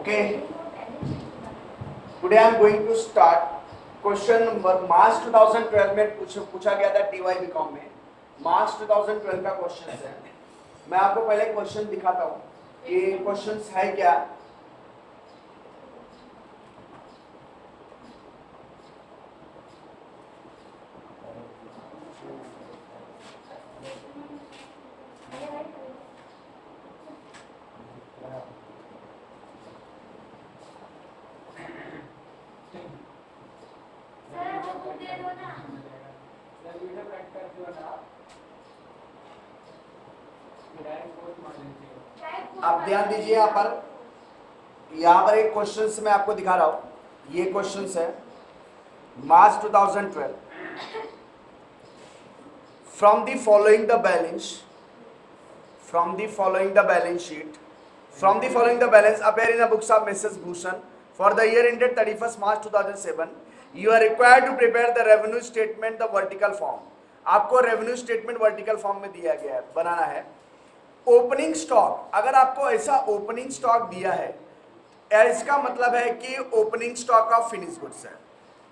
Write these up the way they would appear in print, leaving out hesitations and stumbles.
Okay, today I am going to start question number March 2012 में पूछा गया था टीवाई बीकॉम में। मार्च 2012 का क्वेश्चन है। मैं आपको पहले क्वेश्चन दिखाता हूँ कि क्वेश्चन है क्या। आप ध्यान दीजिए, यहाँ पर एक क्वेश्चन मैं आपको दिखा रहा हूँ। ये क्वेश्चन है मार्च 2012। From the following the balance appear in the books of Mrs. Bhushan for the year ended 31st March 2007, you are required to prepare the revenue statement the vertical form। आपको revenue statement vertical form में दिया गया है, बनाना है। Opening stock, अगर आपको ऐसा opening stock दिया है, इसका मतलब है कि opening stock of finish goods है।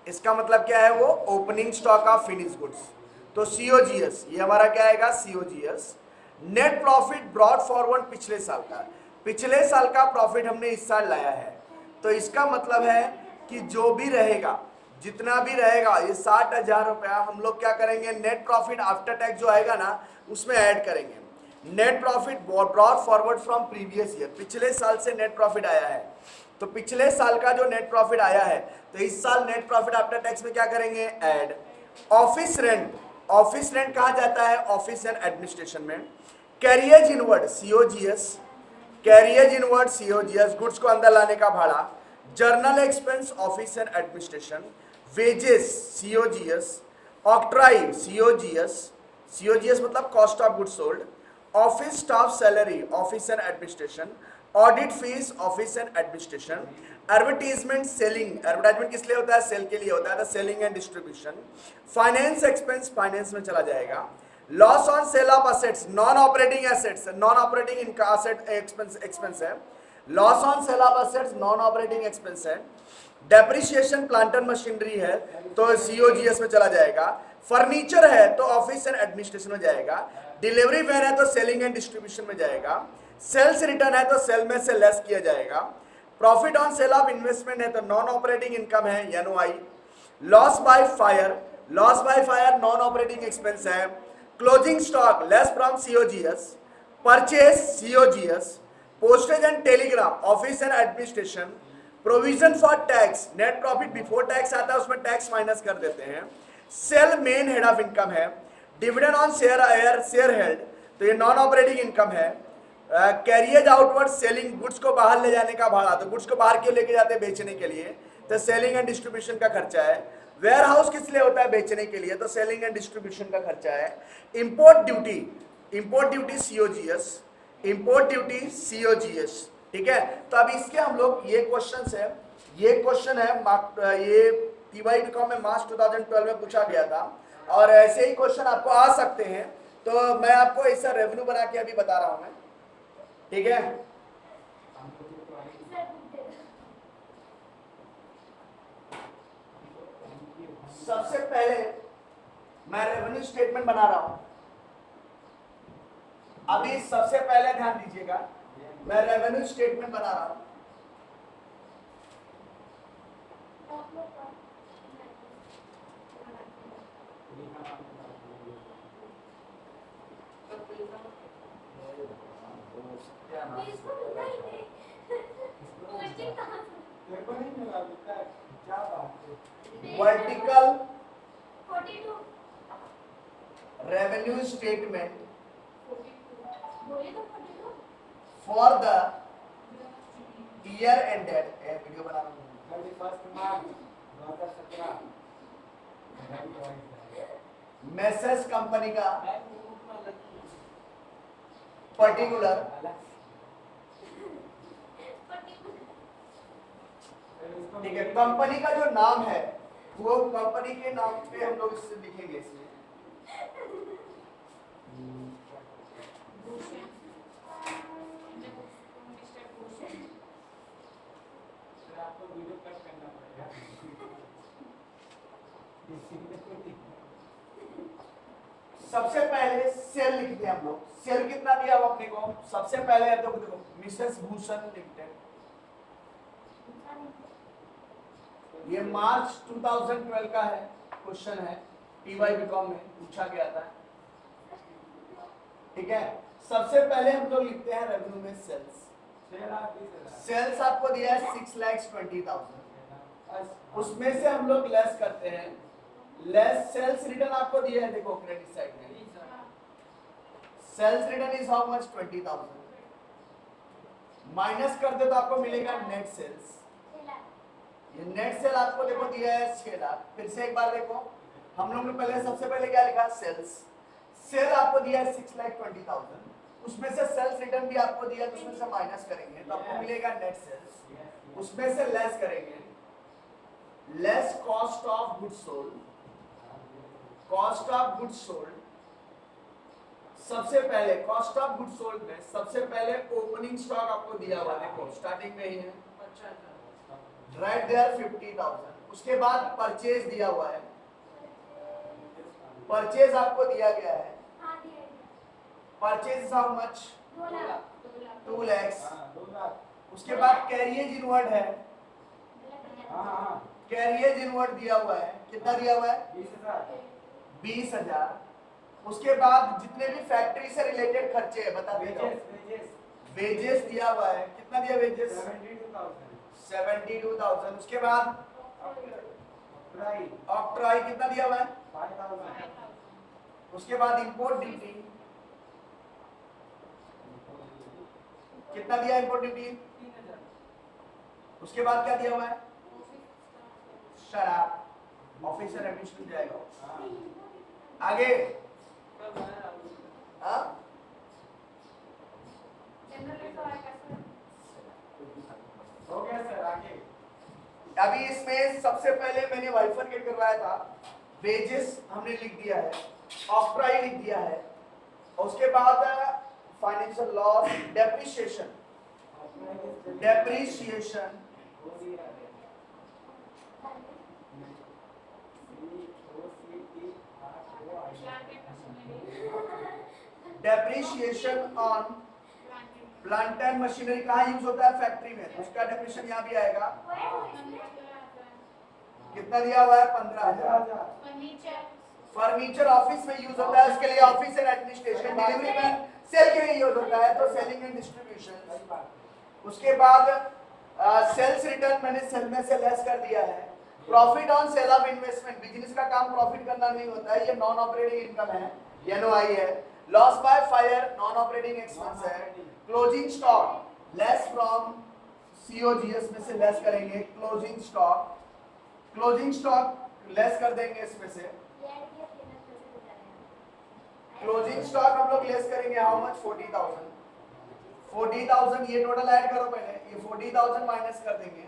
इसका मतलब क्या है? वो opening stock of finish goods. तो सीओजीएस, ये हमारा क्या आएगा? COGS. Net profit brought forward पिछले साल का प्रॉफिट हमने इस साल लाया है। तो इसका मतलब है कि जो भी रहेगा, जितना भी रहेगा, ये 60,000 रुपया हम लोग क्या करेंगे? नेट प्रॉफिट आफ्टर टैक्स जो आएगा ना, उसमें ऐड करेंगे। Net profit brought forward from previous year, पिछले साल से नेट प्रॉफिट आया है। तो पिछले साल का जो नेट प्रॉफिट आया है, तो इस साल नेट प्रॉफिट आफ्टर टैक्स में क्या करेंगे? ऐड। ऑफिस रेंट कहा जाता है? ऑफिस एंड एडमिनिस्ट्रेशन में। कैरियज इनवर्ड सीओजीएस, गुड्स को अंदर लाने का भाड़ा। General expense office and administration. Wages COGS. Octroi COGS मतलब cost of goods sold. Office staff salary office and administration. Audit fees office and administration. Advertisement advertisement किस लिए होता है? सेल के लिए होता है, selling and distribution. Finance expense finance में चला जाएगा। Loss on sale of assets, non operating assets, non operating इनका असेट एक्सपेंस है। Loss on sale of assets non operating expense है। डेप्रिसिएशन प्लांट एंड मशीनरी है तो सीओजीएस में चला जाएगा। फर्नीचर है तो ऑफिस एंड एडमिनिस्ट्रेशन में जाएगा। डिलीवरी वैन है तो सेलिंग एंड डिस्ट्रीब्यूशन में जाएगा। सेल्स रिटर्न है तो सेल में से लेस किया जाएगा। Profit on sale of investment है तो नॉन ऑपरेटिंग इनकम है, NOI. Loss by fire non operating expense है। Closing stock less from COGS. Purchase COGS. Postage and telegram office and administration. Provision for tax, net profit before tax आता है, उसमें tax minus कर देते हैं। Sale main head of income है। Dividend on share held, तो ये non operating income है। कैरियज आउटवर्ड सेलिंग, गुड्स को बाहर ले जाने का भाड़ा, तो गुड्स को बाहर क्यों लेके जाते हैं? बेचने के लिए, तो सेलिंग एंड डिस्ट्रीब्यूशन का खर्चा है। वेयर हाउस किस लिए होता है? बेचने के लिए, तो सेलिंग एंड डिस्ट्रीब्यूशन का खर्चा है। इंपोर्ट ड्यूटी सीओजीएस, ठीक है। तो अब इसके हम लोग ये क्वेश्चन है ये टीवाई बीकॉम में मार्च 2012 में पूछा गया था, और ऐसे ही क्वेश्चन आपको आ सकते हैं। तो मैं आपको ऐसा रेवेन्यू बना के अभी बता रहा हूं मैं, ठीक है। सबसे पहले मैं रेवेन्यू स्टेटमेंट बना रहा हूं। अभी सबसे पहले ध्यान दीजिएगा, मैं रेवेन्यू स्टेटमेंट बना रहा हूं। Vertical revenue statement for the year ended, video बना रहा हूं, 31 मार्च 2017। मैसेज कंपनी का पर्टिकुलर, ठीक है। कंपनी का जो नाम है वो कंपनी के नाम पे हम लोग इससे लिखेंगे इसमें। सबसे पहले सेल लिखते हैं हम लोग। सेल कितना दिया हुआ अपने को? सबसे पहले देखो देखो मिसेस भूषण लिमिटेड, ये मार्च 2012 का है, क्वेश्चन है टीवाई बीकॉम में पूछा गया था, ठीक है। सबसे पहले हम लोग लिखते हैं रेवेन्यू में सेल्स। सेल्स आपको दिया है 6,20,000, उसमें से हम लोग लेस करते हैं, लेस सेल्स रिटर्न आपको दिया है, देखो क्रेडिट साइड में sales return is how much 20,000, minus कर दे तो आपको मिलेगा नेट सेल्स। ये नेट सेल आपको देखो दिया है 6 लाख। फिर से एक बार देखो, हम लोग ने पहले सबसे पहले क्या लिखा? सेल्स। सेल आपको दिया है 6,20,000, उसमें से सेल्स रिटर्न भी आपको दिया है, तो उसमें से माइनस करेंगे तो आपको मिलेगा नेट सेल्स। उसमें से लेस करेंगे, less cost of goods sold. Cost of goods sold सबसे पहले, कॉस्ट ऑफ गुड्स सोल्ड में सबसे पहले ओपनिंग स्टॉक आपको दिया हुआ, देखो स्टार्टिंग में ही है, राइट देयर 50,000। उसके बाद परचेज दिया हुआ है, परचेज आपको दिया गया है, परचेज हाउ मच 2 लाख। उसके बाद कैरियज इनवर्ड है, कैरियज इनवर्ड दिया हुआ है, कितना दिया हुआ है? 20,000। उसके बाद जितने भी फैक्ट्री से रिलेटेड खर्चे हैं बता दीजिए। वेजेस दिया हुआ है, कितना दिया वेजेस? 72,000। उसके बाद ऑक्ट्राई कितना दिया हुआ है? 5,000। उसके बाद इंपोर्ट ड्यूटी कितना दिया? Import duty 3,000। उसके बाद क्या दिया हुआ है? शराब, ऑफिसर एडमिशन जाएगा आगे। हो गया सर, आगे। अभी इसमें सबसे पहले मैंने बाइफरकेट करवाया था, वेजेस हमने लिख दिया है, ऑक्ट्राई लिख दिया है, और उसके बाद financial loss, depreciation, depreciation depreciation on plant and machinery कहाँ यूज होता है? फैक्ट्री में, उसका डेफिनेशन यहाँ भी आएगा। कितना दिया हुआ है? 15,000। फर्नीचर ऑफिस में यूज होता है, उसके लिए ऑफिस एंड एडमिनिस्ट्रेशन। डिलीवरी में सेल के लिए यूज होता है, तो सेलिंग एंड डिस्ट्रीब्यूशन। उसके बाद सेल्स रिटर्न मैंने सेल में से लेस कर दिया है। Profit on sale of investment, business का काम प्रॉफिट करना नहीं होता है, ये नॉन ऑपरेटिंग इनकम है, एनओआई है। Loss by fire non operating expense है। Closing stock less from COGS में से लेस करेंगे, closing stock, closing stock less कर देंगे इसमें से। क्लोजिंग स्टॉक हम लोग लेस करेंगे हाउ मच? 40,000। 40,000 ये टोटल ऐड करो पहले, ये 40,000 माइनस कर देंगे।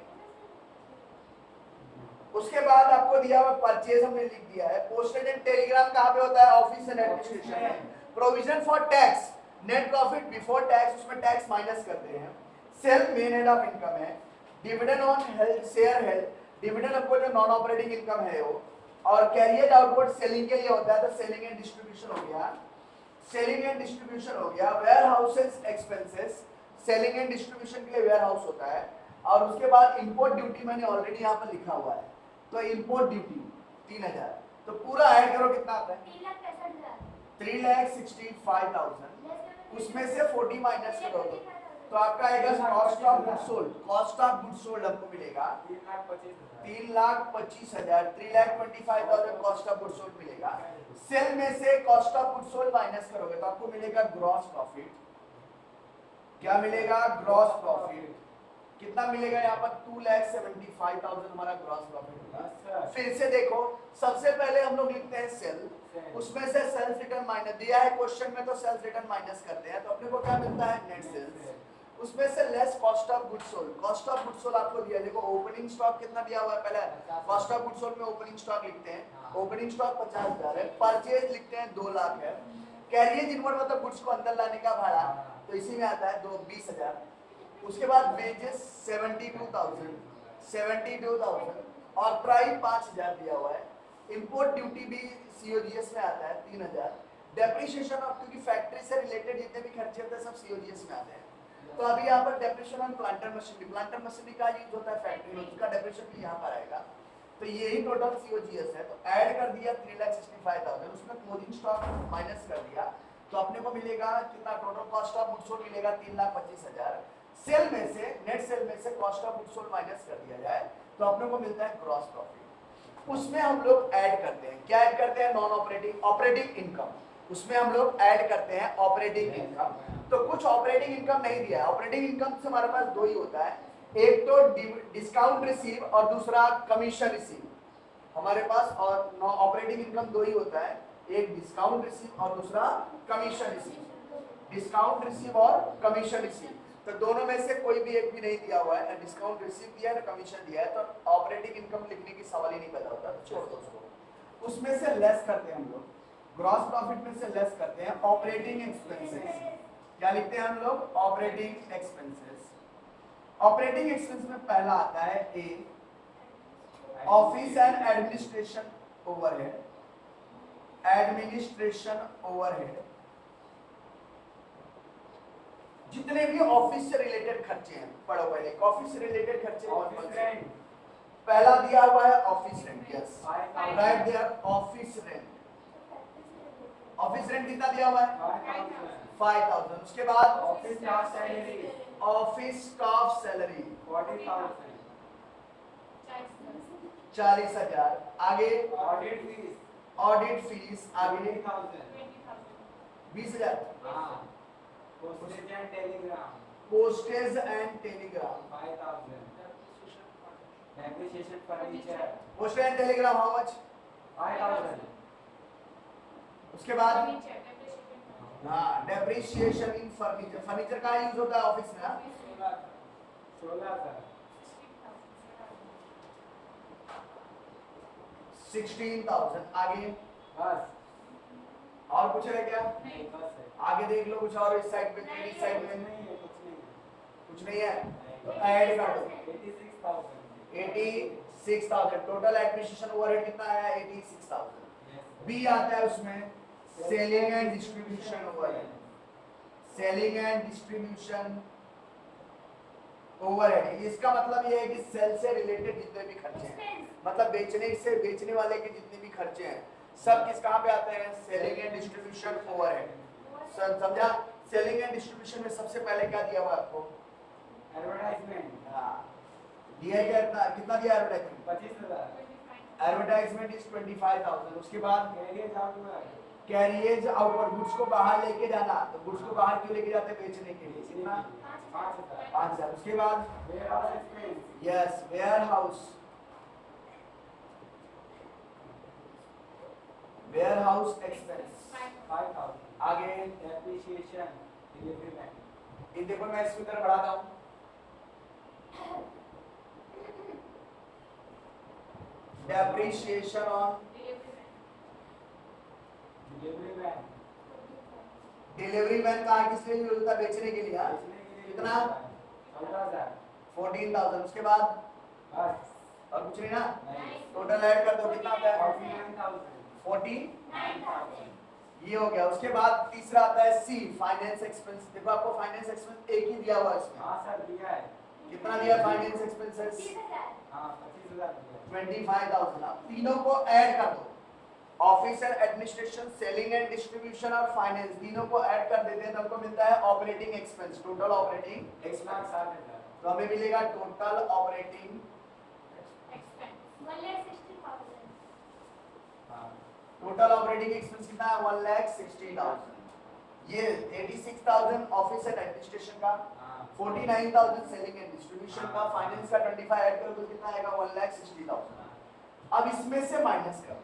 उसके बाद आपको दिया हुआ परचेज हमने लिख दिया है। पोस्टेज एंड टेलीग्राम कहाँ पे होता है? ऑफिस एंड एडमिनिस्ट्रेशन में। Provision for tax, net profit before tax, उसमें टैक्स माइनस करते हैं। Sale main head of income है। Dividend on health, share health, dividend आपको जो नॉन ऑपरेटिंग इनकम है वो, और कैरियर आउटवर्ड सेलिंग के लिए होता है, तो सेलिंग एंड डिस्ट्रीब्यूशन हो गया, सेलिंग एंड डिस्ट्रीब्यूशन हो गया। Warehouses expenses, selling and distribution के लिए वेयर हाउस होता है। और उसके बाद इंपोर्ट ड्यूटी मैंने ऑलरेडी यहाँ पर लिखा हुआ है, तो इंपोर्ट ड्यूटी 3,000, तो पूरा ऐड करो कितना आता है? 3,65,000। उसमें से 40 माइनस करो तो आपका आएगा cost of goods sold. Cost of goods sold हमको मिलेगा 3,25,000, 3,25,000 कॉस्ट ऑफ गुड्स सोल्ड मिलेगा। सेल में से cost of goods sold minus करोगे तो आपको मिलेगा ग्रॉस प्रॉफिट। क्या मिलेगा? Gross profit. कितना मिलेगा यहाँ पर? 2,75,000 हमारा ग्रॉस प्रॉफिट होगा। फिर से देखो, सबसे पहले हम लोग लिखते हैं सेल, उसमें से सेल्स रिटर्न माइनस दिया है क्वेश्चन में, तो सेल्स रिटर्न माइनस करते हैं, तो अपने को क्या मिलता है? Net sales. उसमें से less cost of goods sold. Cost of goods sold आपको दिया, देखो ओपनिंग स्टॉक कितना दिया हुआ है? पहले कॉस्ट ऑफ गुड्स सोल्ड में ओपनिंग स्टॉक लिखते हैं, ओपनिंग स्टॉक 50,000 है। परचेज लिखते हैं 2 लाख है। कैरियज इनवर्ड मतलब गुड्स को अंदर लाने का भाड़ा, तो इसी में आता है 20,000। उसके बाद वेजेस 72,000, 72,000, ऑथराइज 5,000 दिया हुआ है, इंपोर्ट ड्यूटी भी सीओजीएस में आता है 3,000, डेप्रिसिएशन ऑफ, क्योंकि फैक्ट्री से रिलेटेड जितने भी खर्चे होते हैं सब सीओजीएस में आते हैं। तो अभी यहाँ पर डेप्रिसिएशन ऑन प्लांटर मशीनरी का यूज होता है फैक्ट्री में, उसका डेप्रिसिएशन भी यहाँ पर आएगा। तो यही टोटल सीओजीएस है। तो ऐड कर दिया 3,65,000, उसमें क्लोजिंग स्टॉक माइनस कर दिया, तो अपने को मिलेगा कितना, total cost of goods sold मिलेगा 3,25,000। सेल में से, नेट सेल में से cost of goods sold minus कर दिया जाए तो अपने को मिलता है ग्रॉस प्रॉफिट। उसमें हम लोग ऐड करते हैं, क्या ऐड करते हैं, नॉन ऑपरेटिंग ऑपरेटिंग इनकम, उसमें हम लोग ऐड करते हैं ऑपरेटिंग इनकम। तो कुछ ऑपरेटिंग इनकम नहीं दिया है, ऑपरेटिंग इनकम से हमारे पास दो ही होता है, एक तो डिस्काउंट रिसीव और दूसरा कमीशन रिसीव हमारे पास, और ऑपरेटिंग इनकम दो ही होता है, एक डिस्काउंट रिसीव और दूसरा कमीशन रिसीव, डिस्काउंट रिसीव और कमीशन रिसीव। तो दोनों में से कोई भी एक भी नहीं दिया हुआ है, ना डिस्काउंट रिसीव दिया है ना कमीशन दिया है, तो ऑपरेटिंग इनकम लिखने की सवाल ही नहीं पैदा होता, तो छोड़ दो उसको। उसमें से लेस करते हैं हम लोग, ग्रॉस प्रॉफिट में से लेस करते हैं ऑपरेटिंग एक्सपेंसेस। क्या लिखते हैं हम लोग, ऑपरेटिंग एक्सपेंसेस। ऑपरेटिंग एक्सपेंस में पहला आता है A, office and administration overhead, administration overhead, जितने भी ऑफिस से रिलेटेड खर्चे हैं, पढ़ो पहले ऑफिस से रिलेटेड खर्चे। ऑफिस रेंट, पहला दिया हुआ है office rent, yes right there, office rent. Office rent कितना दिया हुआ है, 5,000। उसके बाद office staff salary, office staff salary 40,000, 40,000। आगे ऑडिट फीस, ऑडिट फीस, आगे 20,000, 20,000। हाँ, postage and Telegram postage and Telegram 5,000, depreciation furniture postage and Telegram how much, 5,000, उसके बाद हाँ डेप्रिसिएशन इन फर्नीचर, फर्नीचर का यूज होता है ऑफिस में, हाँ 16,000, 16,000। आगे बस और कुछ है क्या, नहीं, बस है, आगे देख लो कुछ और, इस साइड पे इस साइड कुछ में नहीं है, कुछ नहीं है, कुछ नहीं है, तो ऐड कर दो 86,000, 86,000। टोटल एडमिनिस्ट्रेशन ओवरहेड कितना आया, 86,000। बी आता है उसमें selling and distribution overhead, selling and distribution overhead. इसका मतलब ये है कि सेल से रिलेटेड जितने भी खर्चे हैं, मतलब बेचने वाले के जितने भी खर्चे हैं सब किस कहाँ पे आते हैं, सेलिंग एंड डिस्ट्रीब्यूशन ओवरहेड। समझा, सेलिंग एंड डिस्ट्रीब्यूशन में सबसे पहले क्या दिया हुआ है आपको, एडवर्टाइजमेंट, हाँ दिया है क्या, कितना दिया एडवर्टाइजमेंट, 25,000, एडवर्टाइजमेंट इज 25,000। उसके बाद carrier outward, carriage outward, goods को बाहर लेके जाना, तो गुड्स को बाहर क्यों लेके जाते हैं, बेचने के लिए, कितना 5,000, 5,000। उसके बाद warehouse expense, yes warehouse, warehouse expense. 5,000, आगे डेप्रिसिएशन, डिलीवरी मैन, इन देखो मैं इसको इधर बढ़ाता हूँ, depreciation on delivery man, delivery man का किस लिए यूज होता है, बेचने के लिए, हाँ? बेचने के लिए कितना 14,000, 14,000। उसके बाद बस और कुछ नहीं ना, नहीं, टोटल ऐड कर दो कितना आता है, 49,000, 49,000। ये हो गया। उसके बाद तीसरा आता है सी, फाइनेंस एक्सपेंस। देखो आपको फाइनेंस एक्सपेंस एक ही दिया हुआ है इसमें, हाँ सर दिया है, कितना दिया फाइनेंस एक्सपेंसेस, हाँ 25,000 दिया, 25,000। अब तीनों को ऐड कर दो, office and administration, selling and distribution और फाइनेंस, तीनों को ऐड कर देते हैं तो हमको मिलता है operating expense, total operating expense. 1,60,000, तो हमें मिलेगा टोटल ऑपरेटिंग, हाँ टोटल ऑपरेटिंग एक्सपेंस कितना है, 1,60,000। ये 86,000 ऑफिस एंड एडमिनिस्ट्रेशन का, हाँ 49,000 सेलिंग एंड डिस्ट्रीब्यूशन का, फाइनेंस का 25 ऐड करो तो कितना आएगा, 1,60,000। अब इसमें से माइनस करो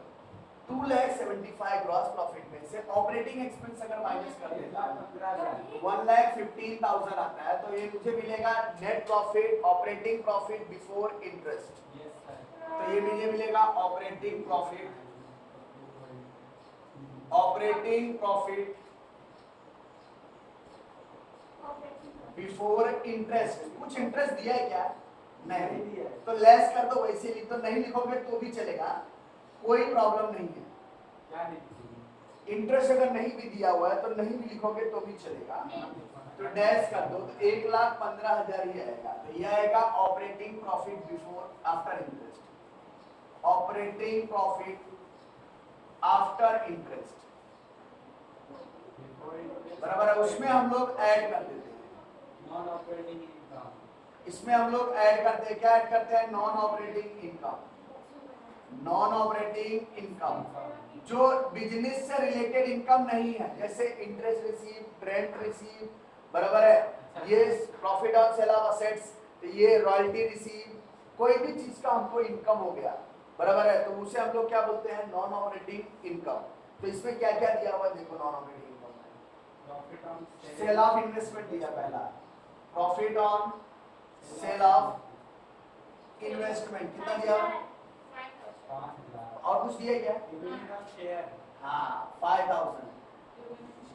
2,75,000 ग्रॉस प्रॉफिट में से ऑपरेटिंग एक्सपेंस अगर माइनस कर देता है 1,15,000, 1,15,000 आता है, तो ये मुझे मिलेगा net profit, operating profit before interest. Yes sir, तो ये मुझे मिलेगा operating profit, operating profit before interest. कुछ इंटरेस्ट दिया है क्या, नहीं दिया है। तो लेस कर दो, वैसे लिख दो, नहीं लिखोगे तो भी चलेगा, कोई प्रॉब्लम नहीं है। क्या नहीं दी? इंटरेस्ट अगर नहीं भी दिया हुआ है तो नहीं भी लिखोगे तो भी चलेगा, तो डैश कर दो, तो 1,15,000 ही आएगा। तो ये आएगा operating profit before after interest, operating profit after interest, बराबर है। उसमें हम लोग ऐड कर देते हैं, नॉन ऑपरेटिंग इनकम। इसमें हम लोग ऐड करते हैं, क्या ऐड करते हैं, non operating income, non operating income जो बिजनेस से रिलेटेड इनकम नहीं है, जैसे इंटरेस्ट रिसीव, रेंट रिसीव, बराबर है, ये profit on sale of assets, तो ये रॉयल्टी रिसीव, कोई भी चीज का हमको इनकम हो गया, बराबर है, तो उसे हम लोग क्या बोलते हैं, नॉन ऑपरेटिंग इनकम। तो इसमें क्या क्या दिया हुआ है देखो, नॉन ऑपरेटिंग इनकम में profit on sale of investment दिया पहला, profit on sale of investment कितना दिया, 5,000। और कुछ दिया क्या, डिविडेंड ऑन शेयर हाँ 5,000,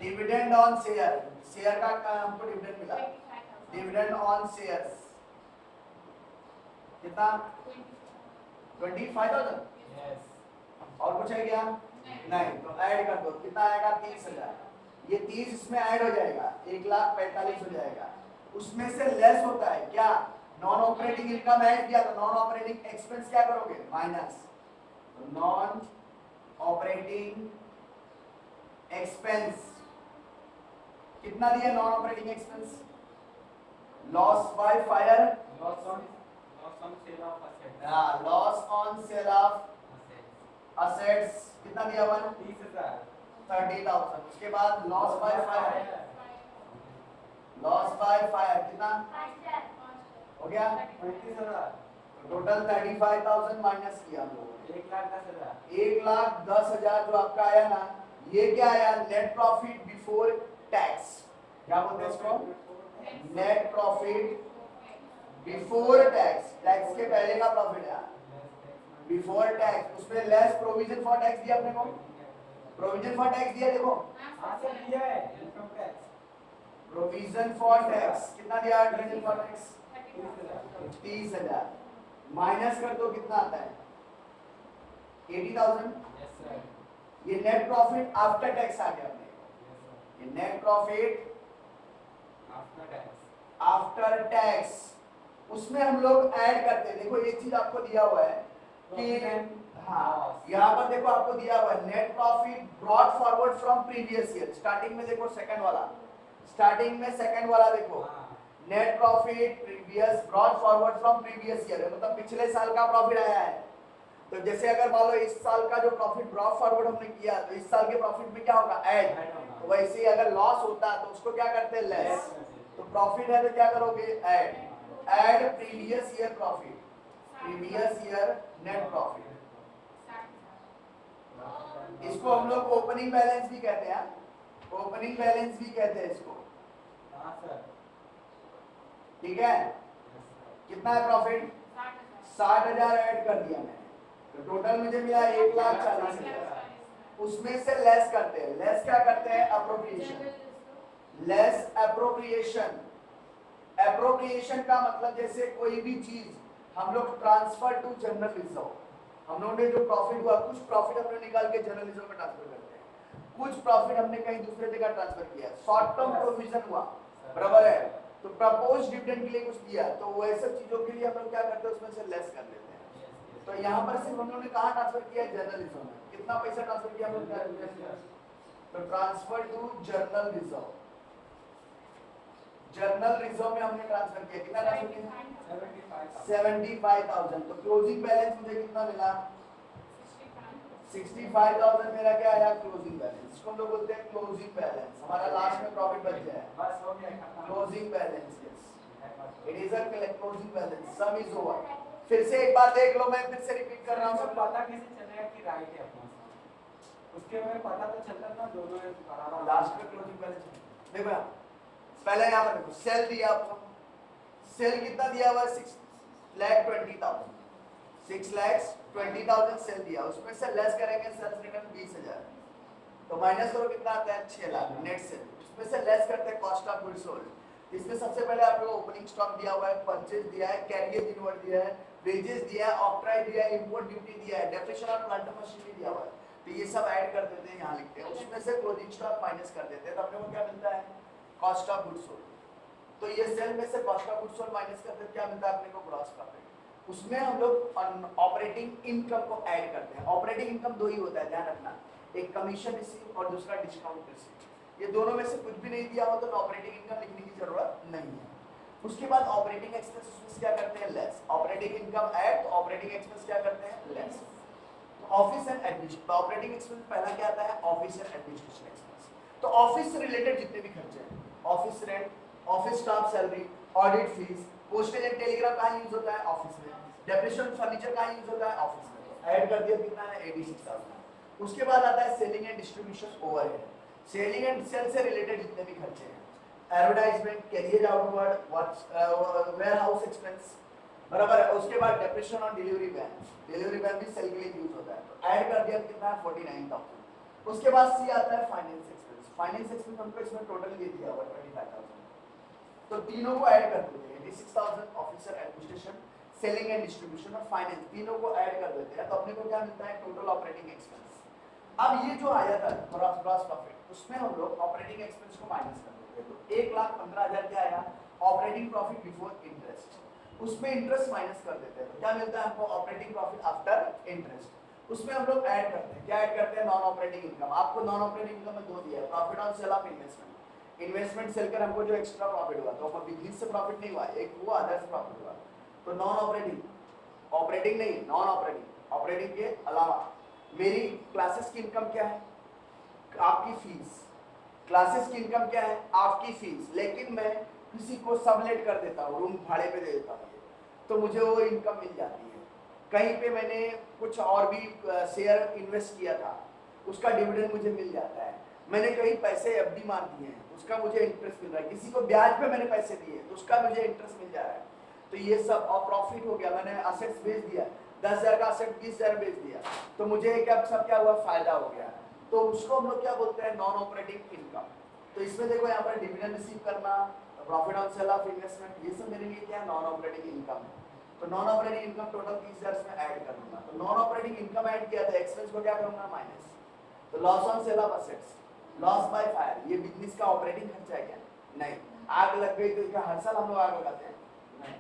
डिविडेंड ऑन शेयर, शेयर का हमको डिविडेंड मिला, डिविडेंड ऑन शेयर्स कितना, 25,000, यस। और कुछ है क्या, नहीं, तो ऐड कर दो, कितना आएगा, 30,000, ये 30 इसमें ऐड हो जाएगा, 1,45,000 हो जाएगा। उसमें से लेस होता है क्या, नॉन ऑपरेटिंग इनकम ऐड किया तो नॉन ऑपरेटिंग एक्सपेंस क्या करोगे, माइनस, नॉन ऑपरेटिंग एक्सपेंस कितना दिया, non operating expense, loss by fire, loss on sale of assets. Loss on sale of assets कितना दिया हुआ है, 30,000। 30,000। उसके बाद loss by fire, loss by fire कितना हो गया, 35,000। टोटल 35,000 माइनस किया हम लोगों ने, 1,10,000। 1,10,000 जो आपका आया ना, ये क्या आया, नेट प्रॉफिट बिफोर टैक्स, क्या बोलते हैं इसको, net profit before tax, tax के पहले का प्रॉफिट है, बिफोर टैक्स, उसमें लेस प्रोविजन फॉर टैक्स दिया अपने को, प्रोविजन फॉर टैक्स दिया, देखो हाँ सर दिया है, income tax provision for tax कितना दिया, प्रोविजन फॉर टैक्स 30,000। 30,000, माइनस कर दो कितना आता है, 80,000, यस सर। ये नेट प्रॉफिट आफ्टर टैक्स आ गया अपने को, यस सर। ये net profit after tax. After tax, उसमें हम लोग ऐड करते हैं, देखो एक चीज आपको दिया हुआ है कि हाँ, यहाँ पर देखो आपको दिया हुआ है net profit brought forward from previous year, starting में देखो सेकंड वाला, स्टार्टिंग में सेकंड वाला देखो, net profit previous brought forward from previous year, मतलब पिछले साल का प्रॉफिट आया है, तो जैसे अगर मान लो इस साल का जो प्रॉफिट ब्रॉट फॉरवर्ड हमने किया तो इस साल के प्रॉफिट में क्या होगा, ऐड, तो वैसे ही अगर लॉस होता है तो उसको क्या करते हैं, लेस, तो प्रॉफिट है तो क्या करोगे, add, add previous year profit, previous year net profit, इसको हम लोग ओपनिंग बैलेंस भी कहते हैं, ओपनिंग बैलेंस भी कहते हैं इसको, हाँ सर। ठीक है, कितना है प्रॉफिट, 60,000 ऐड कर दिया मैंने, तो टोटल मुझे मिला 1,40,000, उसमें से लेस करते हैं, लेस क्या करते हैं, अप्रोप्रिएशन, लेस अप्रोप्रिएशन, अप्रोप्रिएशन का मतलब जैसे कोई भी चीज हम लोग ट्रांसफर टू जनरल रिजर्व, हम लोगों ने जो प्रॉफिट हुआ, कुछ प्रॉफिट हमने निकाल के जनरल रिजर्व में ट्रांसफर करते हैं, कुछ प्रॉफिट हमने कहीं दूसरे जगह ट्रांसफर किया, शॉर्ट टर्म प्रोविजन हुआ, बराबर है, तो प्रपोज डिविडेंड के लिए कुछ दिया, तो वो सब चीजों के लिए हम लोग क्या करते हैं, उसमें से लेस कर लेते हैं, तो यहाँ पर सिर्फ हम लोगों ने कहाँ ट्रांसफर किया, जनरल रिजर्व में, कितना पैसा ट्रांसफर किया हम लोग, तो transfer to general reserve, general reserve में हमने ट्रांसफर किया, कितना ट्रांसफर किया, 75,000, तो क्लोजिंग बैलेंस मुझे कितना मिला, 65,000 मेरा क्या आया, क्लोजिंग बैलेंस, इसको हम लोग बोलते हैं क्लोजिंग बैलेंस, हमारा लास्ट में प्रॉफिट बच जाए, बस हो गया खत्म। Closing balance, yes, it is a closing balance, some is over. फिर से एक बार देख लो, मैं फिर से रिपीट कर रहा हूँ, पता कैसे चलेगा कि राइट है अपना, उसके में पता तो चलता ना दोनों बराबर, लास्ट में क्लोजिंग बैलेंस देखो यहाँ, पहले यहाँ पर देखो सेल दिया आपको, सेल कितना दिया हुआ है, 6,20,000, 6,20,000 सेल दिया, उसमें से लेस करेंगे सेल्स रिटर्न 20,000, तो माइनस करो कितना आता है, 6 लाख नेट सेल, उसमें से लेस करते हैं कॉस्ट ऑफ गुड्स सोल्ड, इसमें सबसे पहले आप लोग ओपनिंग स्टॉक दिया हुआ है, परचेज दिया है, कैरियर इनवर्ड दिया है, वेजेस दिया है, ऑक्ट्राई दिया है, इंपोर्ट ड्यूटी दिया है, डेप्रिसिएशन ऑन प्लांट मशीनरी दिया हुआ है। तो ये सब ऐड कर देते हैं, यहाँ लिखते हैं, उसमें से क्लोजिंग स्टॉक माइनस कर देते हैं, तो अपने को क्या मिलता है, कॉस्ट ऑफ गुड्स सोल्ड। तो ये सेल में से cost of goods sold minus करते हैं, क्या मिलता है अपने को, ग्रॉस प्रॉफिट। उसमें हम लोग ऑपरेटिंग इनकम को ऐड करते हैं। ऑपरेटिंग इनकम दो ही होता है, ध्यान रखना, एक कमीशन रिसीव और दूसरा डिस्काउंट रिसीव। ये दोनों में से कुछ भी नहीं दिया हो तो ऑपरेटिंग इनकम लिखने की जरूरत नहीं है। उसके बाद ऑपरेटिंग एक्सपेंस उसमें क्या करते हैं, लेस। ऑपरेटिंग इनकम ऐड तो ऑपरेटिंग एक्सपेंस क्या करते हैं, less. Office and administration, operating expense पहला क्या आता है, ऑफिस एंड एडमिनिस्ट्रेशन एक्सपेंस। तो ऑफिस से रिलेटेड जितने भी खर्चे हैं, office rent, office staff salary, audit fees, postage and telegraph कहाँ यूज होता है, ऑफिस में। डेप्रिसिएशन फर्नीचर कहाँ यूज होता है, ऑफिस में। ऐड कर दिया, कितना है, 86,000। उसके बाद आता है selling and distribution overhead. Selling and sale से रिलेटेड जितने भी खर्चे हैं, advertisement, carrier outward, warehouse expense, बराबर है। उसके बाद depreciation on delivery van, delivery van भी सेल के लिए यूज होता है, तो ऐड कर दिया, कितना है, 49,000। उसके बाद सी आता है फाइनेंस एक्सपेंस। फाइनेंस एक्सपेंस हमको इसमें टोटल दे दिया हुआ 25,000। तो तीनों को ऐड कर देते हैं, 86,000 officer administration, selling and distribution और फाइनेंस, तीनों को ऐड कर देते हैं, तो अपने को क्या मिलता है, टोटल ऑपरेटिंग एक्सपेंस। अब ये जो आया था ग्रॉस प्रॉफिट, उसमें हम लोग ऑपरेटिंग एक्सपेंस को माइनस कर देते हैं, तो 1,15,000 क्या आया, ऑपरेटिंग प्रॉफिट बिफोर इंटरेस्ट। उसमें इंटरेस्ट माइनस कर देते हैं, तो क्या मिलता है हमको, ऑपरेटिंग प्रॉफिट आफ्टर इंटरेस्ट। उसमें हम लोग ऐड करते हैं, क्या ऐड करते हैं, नॉन ऑपरेटिंग इनकम। आपको नॉन ऑपरेटिंग इनकम में दो दिया है, profit on sale of investment. Investment sale कर हमको जो एक्स्ट्रा प्रॉफिट हुआ, तो बिजनेस से प्रॉफिट नहीं हुआ, एक हुआ अदर से प्रॉफिट हुआ, तो नॉन ऑपरेटिंग, ऑपरेटिंग नहीं, नॉन ऑपरेटिंग। ऑपरेटिंग के अलावा मेरी क्लासेस की इनकम क्या है, आपकी फीस। क्लासेस की इनकम क्या है, आपकी फीस, लेकिन मैं किसी को सबलेट कर देता हूँ, रूम भाड़े पे दे देता हूँ, तो मुझे वो इनकम मिल जाती है। कहीं पे मैंने कुछ और भी शेयर इन्वेस्ट किया था, उसका डिविडेंड मुझे मिल जाता है। मैंने कहीं पैसे एफडी मार दिए हैं, उसका मुझे इंटरेस्ट मिल रहा है। किसी को ब्याज पे मैंने पैसे दिए तो उसका मुझे इंटरेस्ट मिल जा रहा है। तो ये सब और प्रॉफिट हो गया, मैंने असेट्स बेच दिया, 10,000 का असेट 20,000 बेच दिया, तो मुझे क्या सब क्या हुआ, फायदा हो गया। तो उसको हम लोग क्या बोलते हैं, नॉन ऑपरेटिंग इनकम। तो इसमें देखो यहाँ पर डिविडेंड रिसीव करना, profit on sale of investment, ये सब मेरे लिए क्या है, नॉन ऑपरेटिंग इनकम है। तो नॉन ऑपरेटिंग इनकम टोटल 30,000 इसमें ऐड कर दूंगा। तो नॉन ऑपरेटिंग इनकम ऐड किया था, एक्सपेंस को क्या करूंगा, माइनस। तो loss on sale of assets, loss by fire, ये बिजनेस का ऑपरेटिंग खर्चा है क्या, नहीं। आग लग गई तो क्या हर साल हम लोग आग लगाते हैं, नहीं।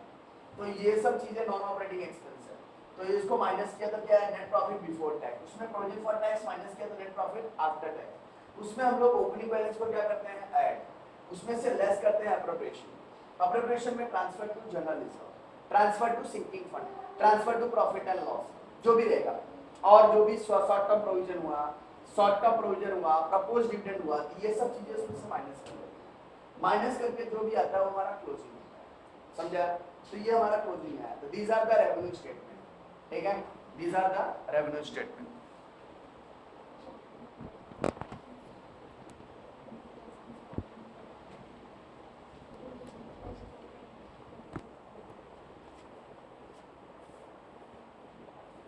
तो ये सब चीजें नॉन ऑपरेटिंग एक्सपेंस है। तो इसको माइनस किया तो क्या है, नेट प्रॉफिट बिफोर टैक्स। उसमें प्रोविजन फॉर टैक्स माइनस किया तो नेट प्रॉफिट आफ्टर टैक्स। उसमें हम लोग ओपनिंग बैलेंस को क्या करते हैं, ऐड। उसमें से लेस करते हैं अप्रोप्रिएशन। अप्रोप्रिएशन में transfer to general reserve, transfer to sinking fund, transfer to profit and loss, जो भी रहेगा। और जो भी शॉर्ट टर्म प्रोविजन हुआ, शॉर्ट टर्म प्रोविजन हुआ, प्रपोज डिविडेंड हुआ, ये सब चीजें उसमें से माइनस कर देते हैं। माइनस करके जो भी आता है वो हमारा क्लोजिंग होता है, समझा। तो ये हमारा क्लोजिंग है। तो these are the revenue statement, ठीक है, these are the revenue statement.